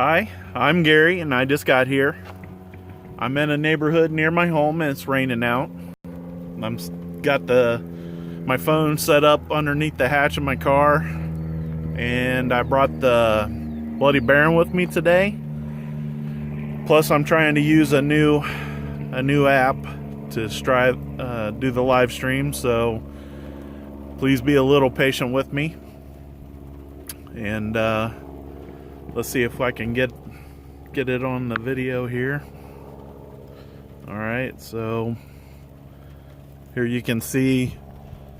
Hi, I'm Gary and I just got here. I'm in a neighborhood near my home and it's raining out. I'm got my phone set up underneath the hatch of my car, and I brought the Bloody Baron with me today. Plus I'm trying to use a new app to do the live stream, so please be a little patient with me. And let's see if I can get it on the video here. Alright, so here you can see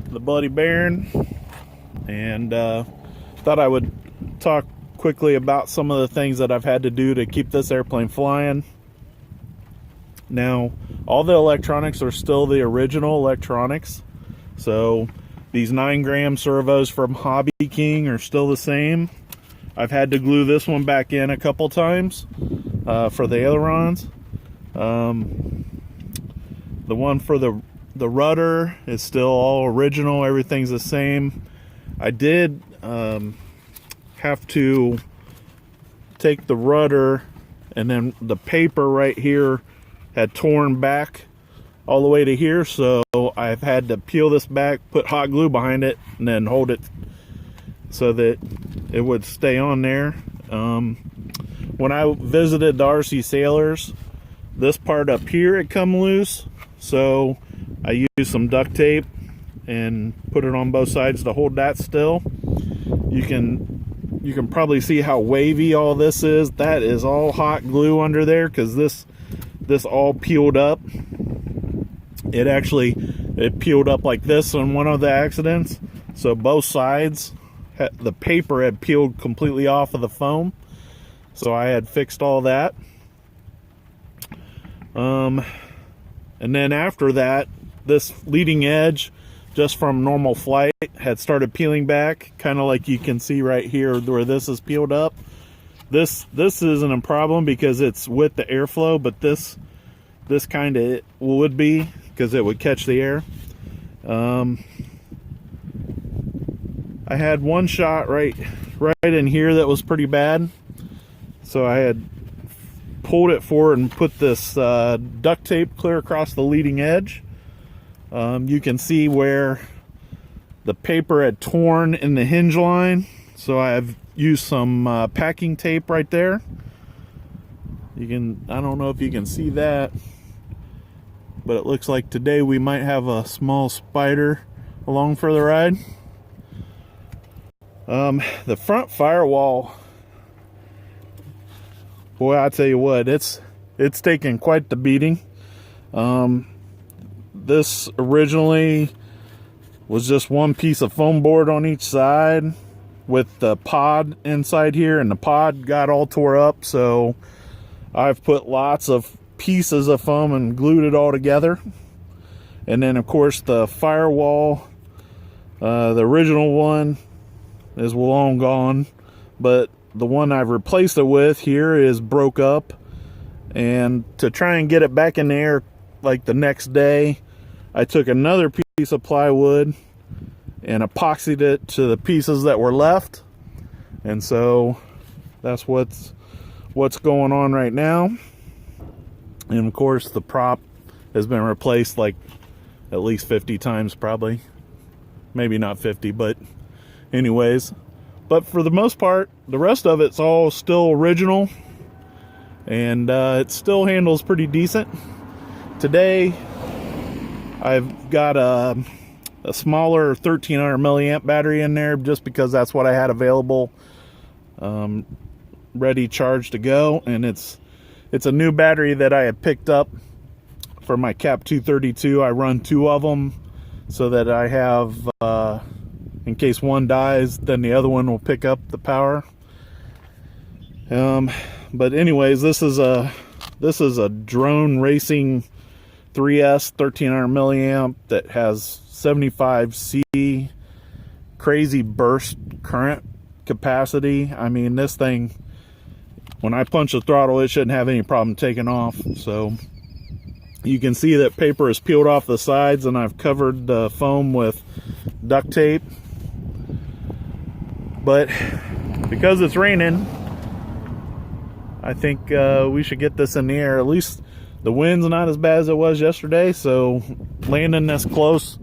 the Bloody Baron, and thought I would talk quickly about some of the things that I've had to do to keep this airplane flying. Now, all the electronics are still the original electronics, so these 9-gram servos from Hobby King are still the same. I've had to glue this one back in a couple times for the ailerons. The one for the rudder is still all original. Everything's the same. I did have to take the rudder, and then the paper right here had torn back all the way to here, so I've had to peel this back, put hot glue behind it, and then hold it so that it would stay on there. When I visited the RC Sailors, this part up here had come loose, so I used some duct tape and put it on both sides to hold that still. You can probably see how wavy all this is. That is all hot glue under there, because this all peeled up. It peeled up like this on one of the accidents, so both sides, the paper had peeled completely off of the foam, so I had fixed all that. And then after that, this leading edge, just from normal flight, had started peeling back, kind of like you can see right here where this is peeled up. This isn't a problem because it's with the airflow, but this kind of would be, because it would catch the air. I had one shot right in here that was pretty bad, so I had pulled it forward and put this duct tape clear across the leading edge. You can see where the paper had torn in the hinge line, so I've used some packing tape right there. I don't know if you can see that, but it looks like today we might have a small spider along for the ride. The front firewall, boy, I tell you what, it's taken quite the beating. This originally was just one piece of foam board on each side with the pod inside here, and the pod got all tore up, so I've put lots of pieces of foam and glued it all together. And then of course the firewall, the original one is long gone, but the one I've replaced it with here is broke up, and to try and get it back in the air like the next day, I took another piece of plywood and epoxied it to the pieces that were left, and so that's what's going on right now. And of course the prop has been replaced like at least 50 times, probably, maybe not 50, but anyways. But for the most part, the rest of it's all still original, and it still handles pretty decent. Today I've got a smaller 1300 milliamp battery in there, just because that's what I had available, ready charged to go. And it's a new battery that I had picked up for my Cap 232. I run 2 of them so that I have, in case one dies, then the other one will pick up the power. But anyways, this is a drone racing 3S 1300 milliamp that has 75C crazy burst current capacity. I mean, this thing, when I punch the throttle, it shouldn't have any problem taking off. So you can see that paper is peeled off the sides, and I've covered the foam with duct tape. But because it's raining, I think we should get this in the air. At least the wind's not as bad as it was yesterday, so landing this close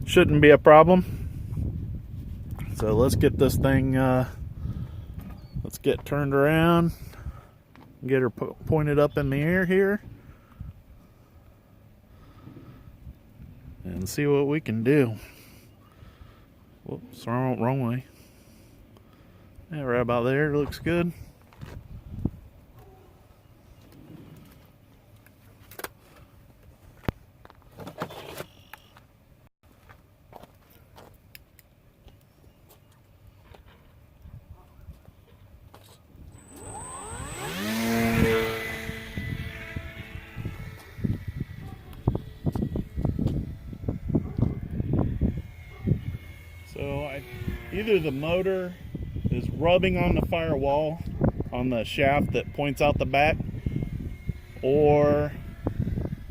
shouldn't be a problem. So let's get this thing, let's get turned around, get her pointed up in the air here, and see what we can do. Whoops, wrong way. Yeah, right about there, looks good. So either the motor is rubbing on the firewall on the shaft that points out the back, or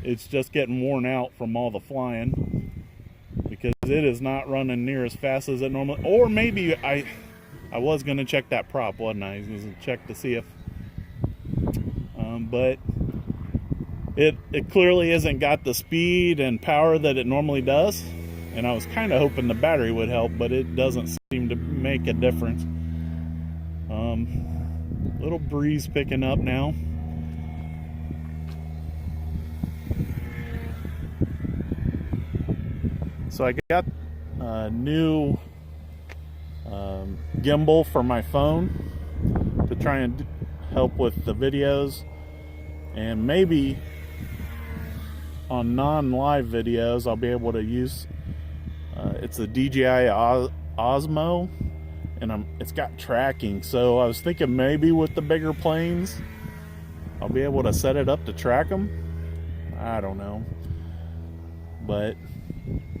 it's just getting worn out from all the flying, because it is not running near as fast as it normally. Or maybe I was going to check that prop, wasn't I? I was going to check to see if but it clearly hasn't got the speed and power that it normally does. And I was kind of hoping the battery would help, but it doesn't seem to make a difference. Little breeze picking up now. So I got a new gimbal for my phone to try and help with the videos, and maybe on non-live videos I'll be able to use it's a DJI Osmo, and it's got tracking, so I was thinking maybe with the bigger planes I'll be able to set it up to track them. I don't know, but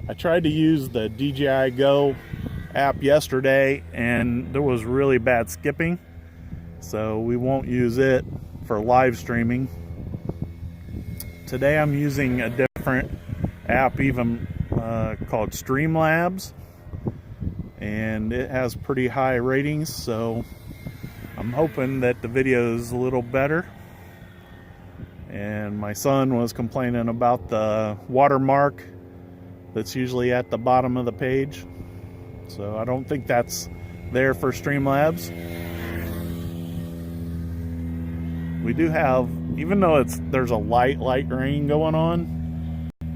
I tried to use the DJI Go app yesterday and there was really bad skipping, so we won't use it for live streaming. Today I'm using a different app, even called Streamlabs, and it has pretty high ratings, so I'm hoping that the video is a little better. And my son was complaining about the watermark that's usually at the bottom of the page, so I don't think that's there for Streamlabs. We do have, even though there's a light rain going on,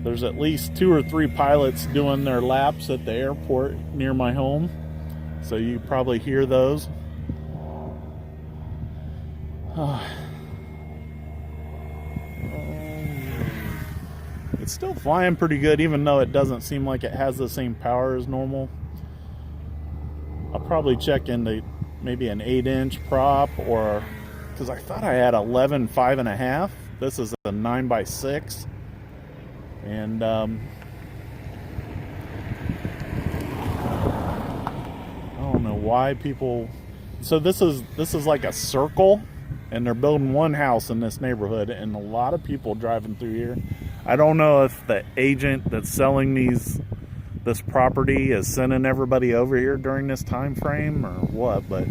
there's at least 2 or 3 pilots doing their laps at the airport near my home, so you probably hear those. It's still flying pretty good, even though it doesn't seem like it has the same power as normal. I'll probably check into maybe an 8-inch prop, or because I thought I had 11 5.5. This is a 9x6, and I don't know why people. So this is like a circle, and they're building one house in this neighborhood, and a lot of people driving through here. I don't know if the agent that's selling this property is sending everybody over here during this time frame or what, but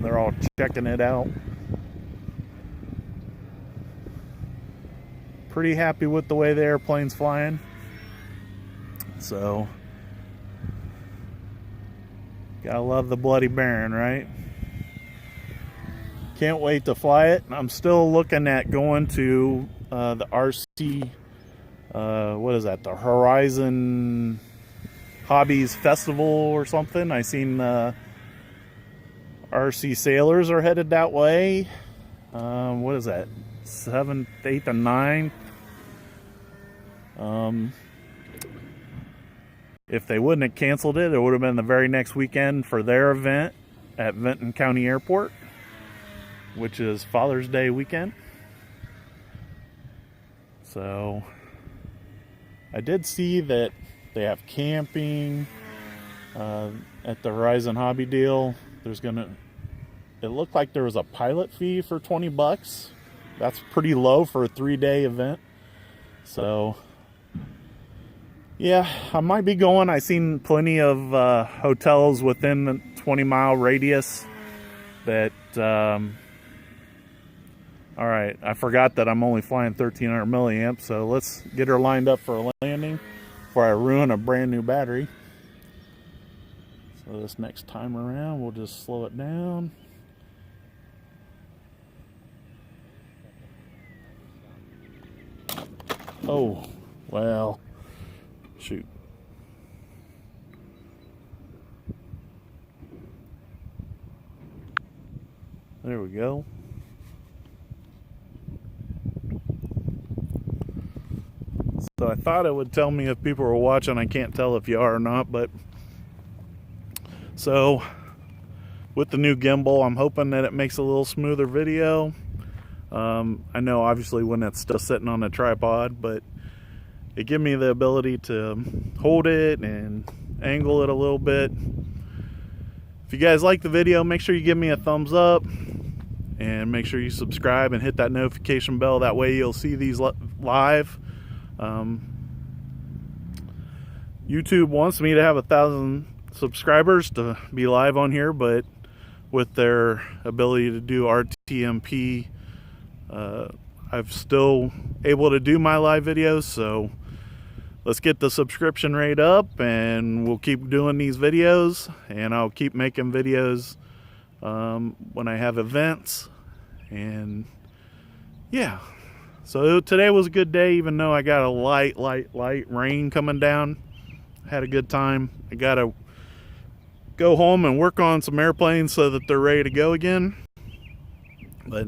they're all checking it out. Pretty happy with the way the airplane's flying. So, gotta love the Bloody Baron, right? Can't wait to fly it. I'm still looking at going to the RC, what is that? The Horizon Hobbies Festival or something. I seen RC Sailors are headed that way. What is that? 7th, 8th, and 9th. If they wouldn't have canceled it, it would have been the very next weekend for their event at Vinton County Airport, which is Father's Day weekend. So I did see that they have camping at the Horizon Hobby deal. It looked like there was a pilot fee for $20. That's pretty low for a 3-day event. So yeah, I might be going. I seen plenty of hotels within the 20-mile radius that All right, I forgot that I'm only flying 1300 milliamps, so let's get her lined up for a landing before I ruin a brand new battery. So this next time around, we'll just slow it down. Oh, well, shoot. There we go. So I thought it would tell me if people were watching. I can't tell if you are or not, but so with the new gimbal, I'm hoping that it makes a little smoother video. I know obviously when it's still sitting on a tripod, but it gives me the ability to hold it and angle it a little bit. If you guys like the video, make sure you give me a thumbs up and make sure you subscribe and hit that notification bell. That way you'll see these live. YouTube wants me to have 1,000 subscribers to be live on here, but with their ability to do RTMP, I'm still able to do my live videos. So let's get the subscription rate up and we'll keep doing these videos, and I'll keep making videos when I have events. And yeah, so today was a good day, even though I got a light rain coming down. Had a good time. I gotta go home and work on some airplanes so that they're ready to go again.